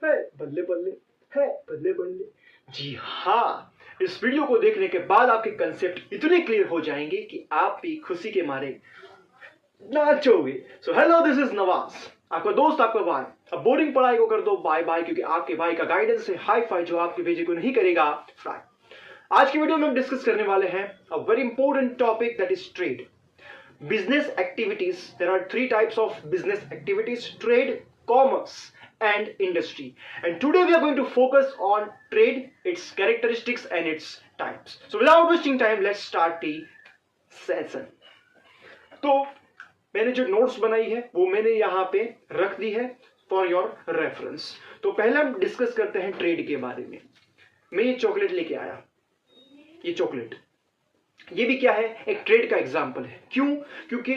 है बल्ले बल्ले, है बल्ले बल्ले। जी हाँ, इस वीडियो को देखने के बाद आपके कंसेप्ट इतने क्लियर हो जाएंगे कि आप भी खुशी के मारे नाचोगे। So hello, this is Nawaz, आपका दोस्त, आपका भाई। अब बोरिंग पढ़ाई को कर दो बाय बाय, क्योंकि आपके भाई का गाइडेंस है हाई फाई, जो आपके भेजे को नहीं करेगा फ्राई। आज की वीडियो में हम डिस्कस करने वाले हैं a very important topic, that is trade, business activities. There are three types of business activities: trade, commerce and industry. And today we are going to focus on trade, its characteristics and its types. So without wasting time, let's start the session. तो मैंने जो notes बनाई है वो मैंने यहाँ पे रख दी है फॉर योर रेफरेंस। तो पहले हम डिस्कस करते हैं ट्रेड के बारे में। मैं ये चॉकलेट लेके आया, ये चॉकलेट, ये भी क्या है, एक ट्रेड का एग्जाम्पल है। क्यों? क्योंकि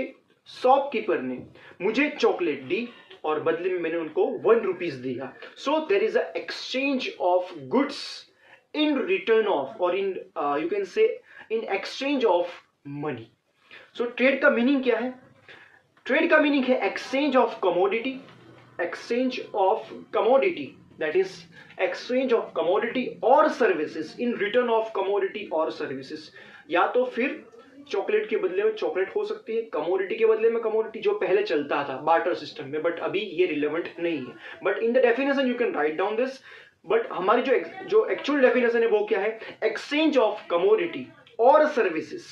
शॉपकीपर ने मुझे चॉकलेट दी और बदले में मैंने उनको 1 रुपीज दिया। So there is a exchange of goods in return of, और in you can say in exchange of money. So trade का मीनिंग क्या है? ट्रेड का मीनिंग है exchange of commodity, exchange of commodity, that is exchange of commodity और services in return of commodity और services. या तो फिर चॉकलेट के बदले में चॉकलेट हो सकती है, कमोडिटी के बदले में कमोडिटी, जो पहले चलता था बार्टर सिस्टम में, बट अभी ये रिलेवेंट नहीं है। But in the definition you can write down this. But हमारी जो एक्चुअल डेफिनेशन है वो क्या है? एक्सचेंज ऑफ कमोडिटी और सर्विसेज,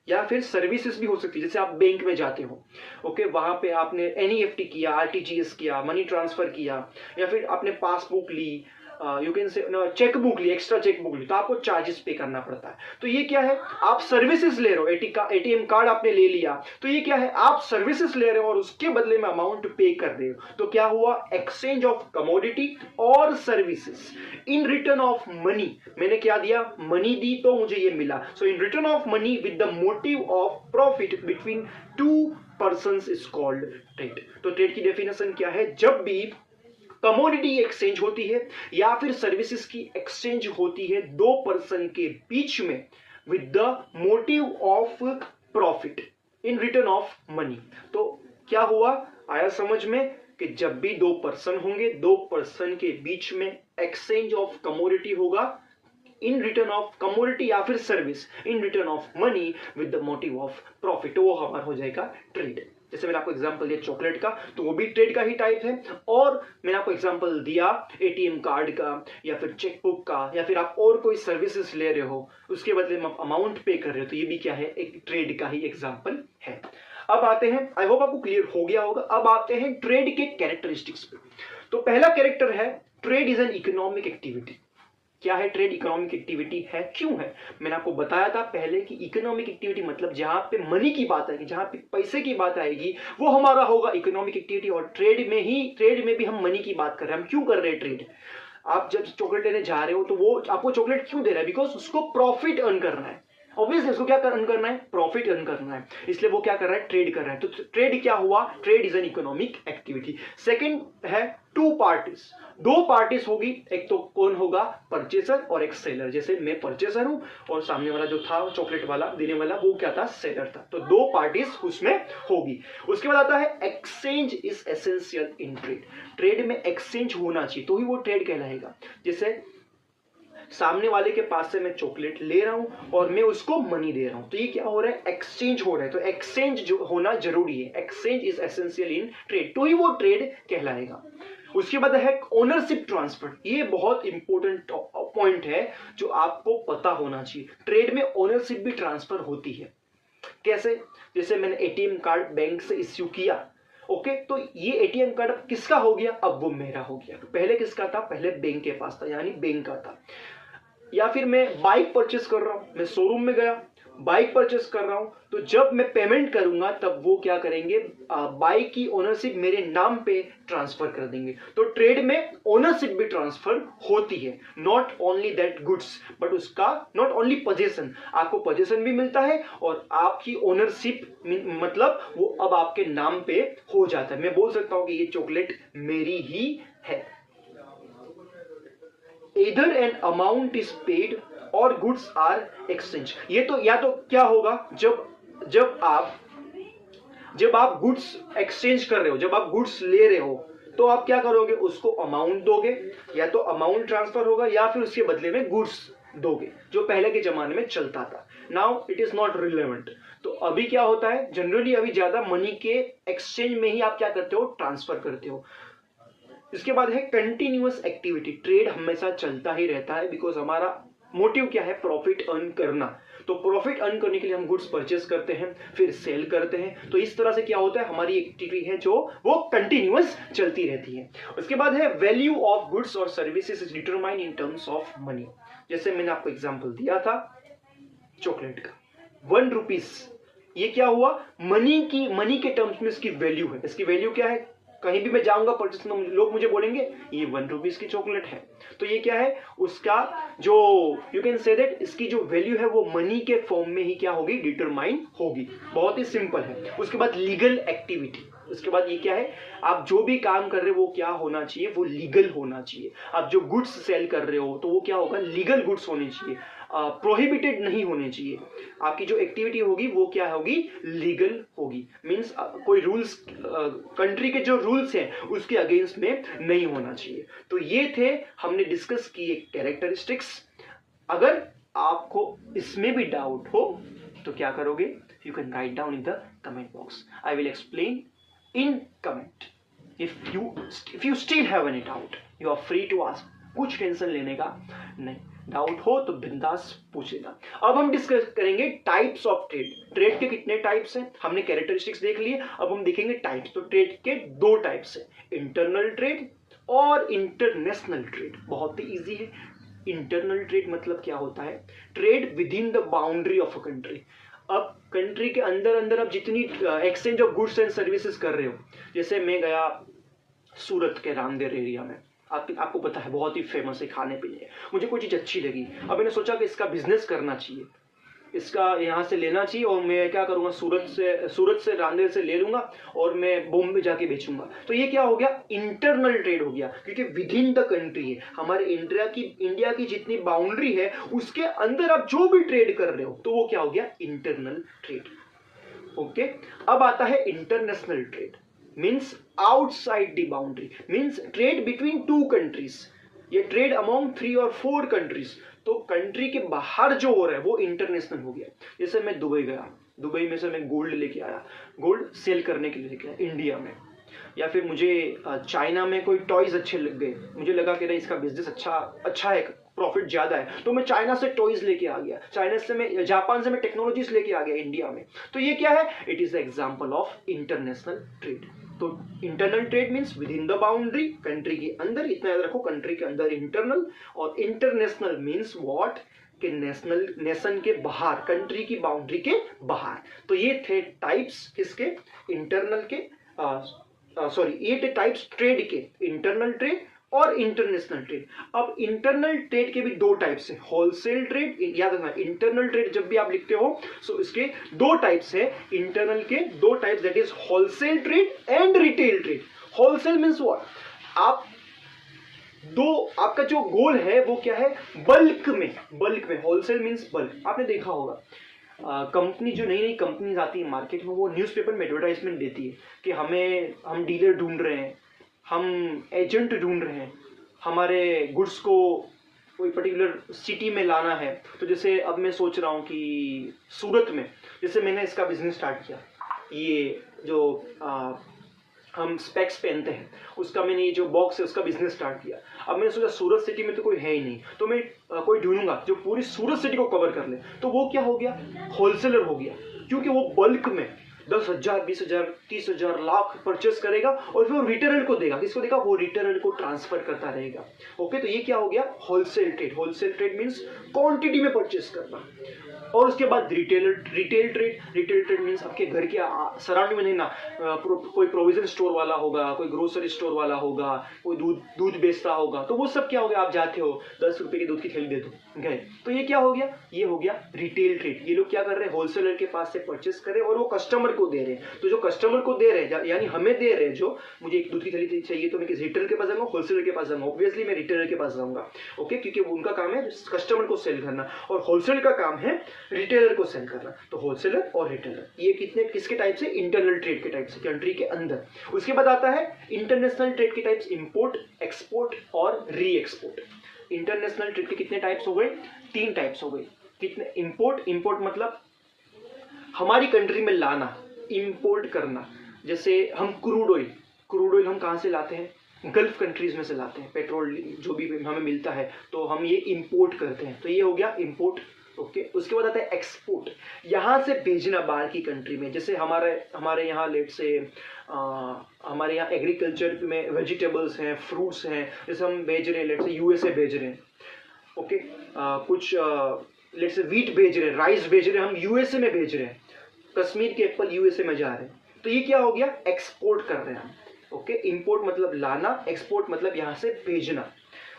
या फिर सर्विसेज भी हो सकती है। जैसे आप बैंक में जाते हो, ओके, वहां पे आपने एनईएफटी किया, आरटीजीएस किया, मनी ट्रांसफर किया, या फिर आपने पासबुक ली, यू कैन से चेकबुक ली, एक्स्ट्रा चेकबुक ली, तो आपको चार्जेस पे करना पड़ता है। तो ये क्या है? आप सर्विसेज ले रहे हो, एटीएम कार्ड आपने ले लिया, तो ये क्या है? आप सर्विसेज ले रहे हो और उसके बदले में अमाउंट पे कर रहे हो। तो क्या हुआ? एक्सचेंज ऑफ कमोडिटी और services in return of money. मैंने क्या दिया? मनी दी, तो मुझे ये मिला। So in return of money with the motive of profit between two persons is called trade. तो ट्रेड की डेफिनेशन क्या है? जब भी कमोडिटी एक्सचेंज होती है या फिर सर्विसेज की एक्सचेंज होती है दो पर्सन के बीच में with the motive of profit in return of money. तो क्या हुआ? आया समझ में कि जब भी दो पर्सन होंगे, दो पर्सन के बीच में एक्सचेंज ऑफ कमोडिटी होगा इन रिटर्न ऑफ कमोडिटी या फिर service in return of money with the motive of profit, वो हमारा हो जाएगा ट्रेड। जैसे मैंने आपको एग्जांपल दिया चॉकलेट का, तो वो भी ट्रेड का ही टाइप है। और मैंने आपको एग्जांपल दिया एटीएम कार्ड का, या फिर चेकबुक का, या फिर आप और कोई सर्विसेज ले रहे हो, उसके बदले में आप अमाउंट पे कर रहे हो, तो ये भी क्या है? एक ट्रेड का ही एग्जांपल है। अब आते हैं, आई होप आपको क्लियर हो गया होगा। अब आते हैं ट्रेड के कैरेक्टरिस्टिक्स पे। तो पहला कैरेक्टर है, trade is an economic activity. क्या है ट्रेड? इकोनॉमिक एक्टिविटी है। क्यों है? मैंने आपको बताया था पहले कि इकोनॉमिक एक्टिविटी मतलब जहां पे मनी की बात आएगी, जहां पे पैसे की बात आएगी, वो हमारा होगा इकोनॉमिक एक्टिविटी। और ट्रेड में भी हम मनी की बात कर रहे हैं। हम क्यों कर रहे हैं ट्रेड? आप जब चॉकलेट लेने जा रहे हो तो वो आपको चॉकलेट क्यों दे रहा है? बिकॉज उसको प्रॉफिट अर्न करना है। ऑब्वियसली उसको क्या अर्न करना है? प्रॉफिट अर्न करना है, इसलिए वो क्या कर रहा है? ट्रेड कर रहा है। तो ट्रेड क्या हुआ? Trade is an economic activity. Second है टू पार्टीज, दो पार्टीज होगी। एक तो कौन होगा? परचेसर और एक सेलर। जैसे मैं परचेसर हूं और सामने वाला जो था चॉकलेट वाला देने वाला, वो क्या था? सेलर था। तो दो पार्टीज उसमें होगी। उसके बाद आता है exchange is essential in trade. Trade में एक्सचेंज होना चाहिए तो ही वो ट्रेड कहलाएगा। जैसे सामने वाले के पास से मैं चॉकलेट ले रहा हूं और मैं उसको मनी दे रहा हूं, तो ये क्या हो रहा है? एक्सचेंज हो रहा है। तो एक्सचेंज जो होना जरूरी है। Exchange is essential in trade, तो ही वो ट्रेड कहलाएगा। उसके बाद है ओनरशिप ट्रांसफर। ये बहुत इंपॉर्टेंट पॉइंट है जो आपको पता होना चाहिए। ट्रेड में ओनरशिप भी ट्रांसफर होती है। कैसे? जैसे मैंने एटीएम कार्ड बैंक से इश्यू किया, ओके, तो ये एटीएम कार्ड किसका हो गया? अब वो मेरा हो गया। तो पहले किसका था? पहले बैंक के पास था, यानी बैंक का था। या फिर मैं बाइक परचेस कर रहा हूं, मैं शोरूम में गया, बाइक परचेस कर रहा हूं, तो जब मैं पेमेंट करूंगा तब वो क्या करेंगे? बाइक की ओनरशिप मेरे नाम पे ट्रांसफर कर देंगे। तो ट्रेड में ओनरशिप भी ट्रांसफर होती है। Not only that goods, but उसका नॉट ओनली पोजेशन, आपको पोजेशन भी मिलता है और आपकी ओनरशिप मतलब वो अब आपके नाम पे हो जाता है। मैं बोल सकता हूं कि ये चॉकलेट मेरी ही है। Either an amount is paid or goods are exchanged। ये तो या तो क्या होगा? जब आप गुड्स एक्सचेंज कर रहे हो, जब आप गुड्स ले रहे हो, तो आप क्या करोगे, उसको अमाउंट दोगे, या तो अमाउंट ट्रांसफर होगा या फिर उसके बदले में गुड्स दोगे, जो पहले के जमाने में चलता था। Now it is not relevant. तो अभी क्या होता है, जनरली अभी ज्यादा मनी के एक्सचेंज में ही आप क्या करते हो, ट्रांसफर करते हो। इसके बाद है कंटिन्यूअस एक्टिविटी। ट्रेड हमेशा चलता ही रहता है, बिकॉज हमारा मोटिव क्या है, प्रॉफिट अर्न करना। तो प्रॉफिट अर्न करने के लिए हम गुड्स परचेस करते हैं, फिर सेल करते हैं। तो इस तरह से क्या होता है, हमारी एक्टिविटी है जो वो कंटिन्यूअस चलती रहती है। उसके बाद है वैल्यू ऑफ गुड्स और services is determine in terms of money. जैसे मैंने आपको एग्जांपल दिया था चॉकलेट का, 1 रुपीज, ये क्या हुआ, मनी के टर्म्स में इसकी वैल्यू है। इसकी वैल्यू क्या है, कहीं भी मैं जाऊंगा परचेस में, लोग मुझे बोलेंगे ये 1 रुपीज की चॉकलेट है। तो ये क्या है, उसका जो यू कैन से दैट इसकी जो वैल्यू है वो मनी के फॉर्म में ही क्या होगी, डिटरमाइन होगी। बहुत ही सिंपल है। उसके बाद लीगल एक्टिविटी। उसके बाद ये क्या है, आप जो भी काम कर रहे हो वो क्या होना चाहिए, वो लीगल होना चाहिए। आप जो गुड्स सेल कर रहे हो तो वो क्या होगा, लीगल गुड्स होने चाहिए, प्रोहिबिटेड नहीं होने चाहिए। आपकी जो एक्टिविटी होगी वो क्या होगी, लीगल होगी। मींस कोई रूल्स, कंट्री के जो रूल्स हैं उसके अगेंस्ट में नहीं होना चाहिए। तो ये थे, हमने डिस्कस किए कैरेक्टरिस्टिक्स। अगर आपको इसमें भी डाउट हो तो क्या करोगे, you can write down in the comment box, I will explain in comment. If you still have any doubt, you are free to ask. कुछ टेंशन लेने का नहीं, डाउट हो तो बिंदास पूछेगा। अब हम डिस्कस करेंगे टाइप्स ऑफ ट्रेड। ट्रेड के कितने टाइप्स हैं, हमने कैरेक्टरिस्टिक्स देख लिए, अब हम देखेंगे टाइप्स। तो ट्रेड के 2 टाइप्स हैं, इंटरनल ट्रेड और इंटरनेशनल ट्रेड। बहुत ही इजी है। इंटरनल ट्रेड मतलब क्या होता है, trade with in the boundary of a country. अब कंट्री के अंदर आप जितनी exchange of goods and services कर रहे हो, जैसे मैं गया सूरत के रामदेव एरिया में, आपको पता है बहुत ही फेमस है खाने पीने, मुझे कोई चीज़ अच्छी लगी, अब मैंने सोचा कि इसका बिजनेस करना चाहिए, इसका यहाँ से लेना चाहिए, और मैं क्या करूँगा, सूरत से रामदेव से ले लूँगा और मैं बॉम्बे जाके बेचूंगा। तो ये क्या हो गया, इंटरनल ट्रेड हो गया, क्योंकि विद इन द कंट्री है। हमारे इंडिया की जितनी बाउंड्री है उसके अंदर आप जो भी ट्रेड कर रहे हो तो वो क्या हो गया, इंटरनल ट्रेड। ओके, अब आता है international trade, means outside the boundary, means trade between 2 countries. ये ट्रेड अमॉन्ग 3 और 4 कंट्रीज। तो कंट्री के बाहर जो हो रहा है वो इंटरनेशनल हो गया। जैसे मैं दुबई गया, दुबई में से मैं गोल्ड लेके आया, गोल्ड सेल करने के लिए लेके आया इंडिया में। या फिर मुझे चाइना में कोई टॉयज अच्छे लग गए, मुझे लगा कि इसका बिजनेस अच्छा है, प्रॉफिट ज्यादा है, तो मैं चाइना से टॉयज लेके आ गया, जापान से मैं टेक्नोलॉजीज लेके आ गया इंडिया में। तो ये क्या है, it is the example of international trade. तो internal trade means within the boundary, country के अंदर, इतना याद रखो, कंट्री के अंदर इंटरनल, और इंटरनेशनल मीन्स व्हाट, कि नेशन के बाहर, कंट्री की बाउंड्री के बाहर। तो ये थे टाइप्स किसके, इंटरनल के, ये थे टाइप्स ट्रेड के, इंटरनल ट्रेड और इंटरनेशनल ट्रेड। अब इंटरनल ट्रेड के भी 2 टाइप्स हैं, होलसेल ट्रेड, याद रखना इंटरनल ट्रेड जब भी आप लिखते हो सो इसके 2 टाइप्स है, इंटरनल के 2 types, that is wholesale trade and retail trade. Wholesale means what, आपका जो गोल है वो क्या है, बल्क में। Wholesale means bulk. आपने देखा होगा कंपनी, जो नई कंपनीज आती है मार्केट में, वो न्यूज़पेपर में एडवर्टाइजमेंट देती है कि हम डीलर ढूंढ रहे हैं, हम एजेंट ढूंढ रहे हैं, हमारे गुड्स को कोई पर्टिकुलर सिटी में लाना है। तो जैसे अब मैं सोच रहा हूँ कि सूरत में, जैसे मैंने इसका बिजनेस स्टार्ट किया, ये जो हम स्पेक्स पहनते हैं उसका, मैंने ये जो बॉक्स है उसका बिजनेस स्टार्ट किया। अब मैंने सोचा सूरत सिटी में तो कोई है ही नहीं, तो मैं कोई ढूंढूंगा जो पूरी सूरत सिटी को कवर कर ले। तो वो क्या हो गया, होलसेलर हो गया, क्योंकि वो बल्क में 10,000, 20,000, 30,000, लाख परचेस करेगा और फिर वो रिटेलर को देगा। किसको देगा, वो रिटेलर को ट्रांसफर करता रहेगा। ओके, तो ये क्या हो गया, wholesale trade. Wholesale trade means quantity में परचेस करना। और उसके बाद रिटेल ट्रेड मीन्स आपके घर के सराउंडिंग में नहीं ना, कोई प्रोविजन स्टोर वाला होगा, कोई ग्रोसरी स्टोर वाला होगा, कोई दूध बेचता होगा, तो वो सब क्या हो गया, आप जाते हो 10 रुपए की दूध की थैली दे दो गए। तो ये क्या हो गया, ये हो गया रिटेल ट्रेड। ये लोग क्या कर रहे हैं, होलसेलर के पास से परचेस कर रहे हैं और वो कस्टमर को दे रहे हैं। तो जो कस्टमर को दे रहे हैं, यानी हमें दे रहे हैं, जो मुझे एक दूध की थैली चाहिए तो मैं किस रिटेलर के पास जाऊंगा, होलसेलर के पास जाऊंगा, ऑब्वियसली मैं रिटेलर के पास जाऊंगा। ओके, क्योंकि उनका काम है कस्टमर को सेल करना, और होलसेलर का काम है रिटेलर को सेल करना, तो होलसेलर और रिटेलर, ये किसके टाइप से, इंटरनल ट्रेड के टाइप से, कंट्री के अंदर। उसके बाद आता है इंटरनेशनल ट्रेड के टाइप्स, इंपोर्ट, एक्सपोर्ट और री एक्सपोर्ट। इंटरनेशनल ट्रेड के कितने टाइप्स हो गए, 3 टाइप्स हो गए। कितने, इंपोर्ट मतलब हमारी कंट्री में लाना, इंपोर्ट करना। जैसे हम क्रूड ऑयल हम कहाँ से लाते हैं, गल्फ कंट्रीज में से लाते हैं, पेट्रोल जो भी हमें मिलता है तो हम ये इंपोर्ट करते हैं, तो ये हो गया इंपोर्ट। ओके, उसके बाद आता है एक्सपोर्ट, यहाँ से भेजना बाहर की कंट्री में। जैसे हमारे यहाँ लेट से हमारे यहाँ एग्रीकल्चर में वेजिटेबल्स हैं, फ्रूट्स हैं, जैसे हम भेज रहे हैं लेट से यूएसए भेज रहे हैं। ओके, कुछ लेट से वीट भेज रहे हैं, राइस भेज रहे हैं, हम यूएसए में भेज रहे हैं, कश्मीर के एप्पल यूएसए में जा रहे हैं, तो ये क्या हो गया, एक्सपोर्ट कर रहे हैं हम। ओके, इंपोर्ट मतलब लाना, एक्सपोर्ट मतलब यहाँ से भेजना।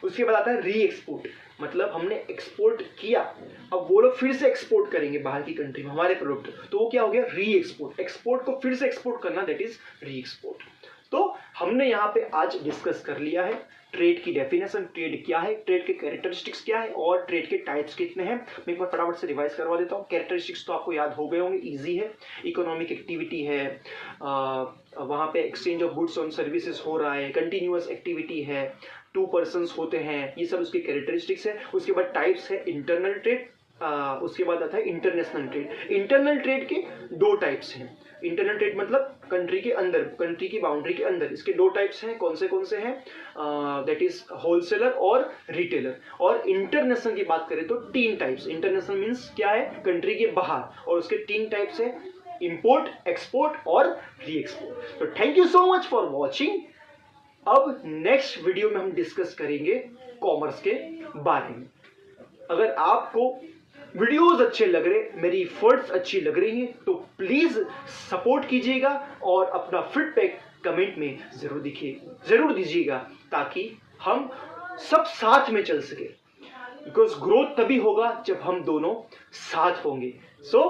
उसके बाद आता है री एक्सपोर्ट, मतलब हमने एक्सपोर्ट किया, अब वो लोग फिर से एक्सपोर्ट करेंगे बाहर की कंट्री में हमारे प्रोडक्ट, तो वो क्या हो गया, री एक्सपोर्ट। एक्सपोर्ट को फिर से एक्सपोर्ट करना, दैट इज री एक्सपोर्ट। तो हमने यहाँ पे आज डिस्कस कर लिया है ट्रेड की डेफिनेशन, ट्रेड क्या है, ट्रेड के कैरेक्टरिस्टिक्स क्या है और ट्रेड के टाइप्स कितने हैं। मैं एक बार फटाफट से रिवाइज करवा देता हूँ। कैरेक्टरिस्टिक्स तो आपको याद हो गए होंगे, इजी है। इकोनॉमिक एक्टिविटी है, वहाँ पे exchange of goods on services हो रहा है, कंटिन्यूअस एक्टिविटी है, 2 पर्सन्स होते हैं, ये सब उसके कैरेक्टरिस्टिक्स है। उसके बाद टाइप्स है इंटरनल ट्रेड, उसके बाद आता है इंटरनेशनल ट्रेड। इंटरनल ट्रेड के 2 टाइप्स हैं। इंटरनल ट्रेड मतलब कंट्री के अंदर, कंट्री की बाउंड्री के अंदर, इसके 2 टाइप्स हैं। कौन से हैं, दैट इज होलसेलर और रिटेलर। और इंटरनेशनल की बात करें तो 3 टाइप्स। इंटरनेशनल मीन्स क्या है, कंट्री के बाहर, और उसके 3 टाइप्स है, इंपोर्ट, एक्सपोर्ट और री एक्सपोर्ट। तो thank you so much for watching. अब नेक्स्ट वीडियो में हम डिस्कस करेंगे कॉमर्स के बारे में। अगर आपको वीडियोस अच्छे लग रहे, मेरी एफर्ट्स अच्छी लग रही हैं, तो प्लीज सपोर्ट कीजिएगा और अपना फीडबैक कमेंट में जरूर दीजिएगा, ताकि हम सब साथ में चल सके। बिकॉज ग्रोथ तभी होगा जब हम दोनों साथ होंगे। So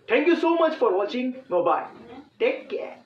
thank you so much for watching, bye bye, take care.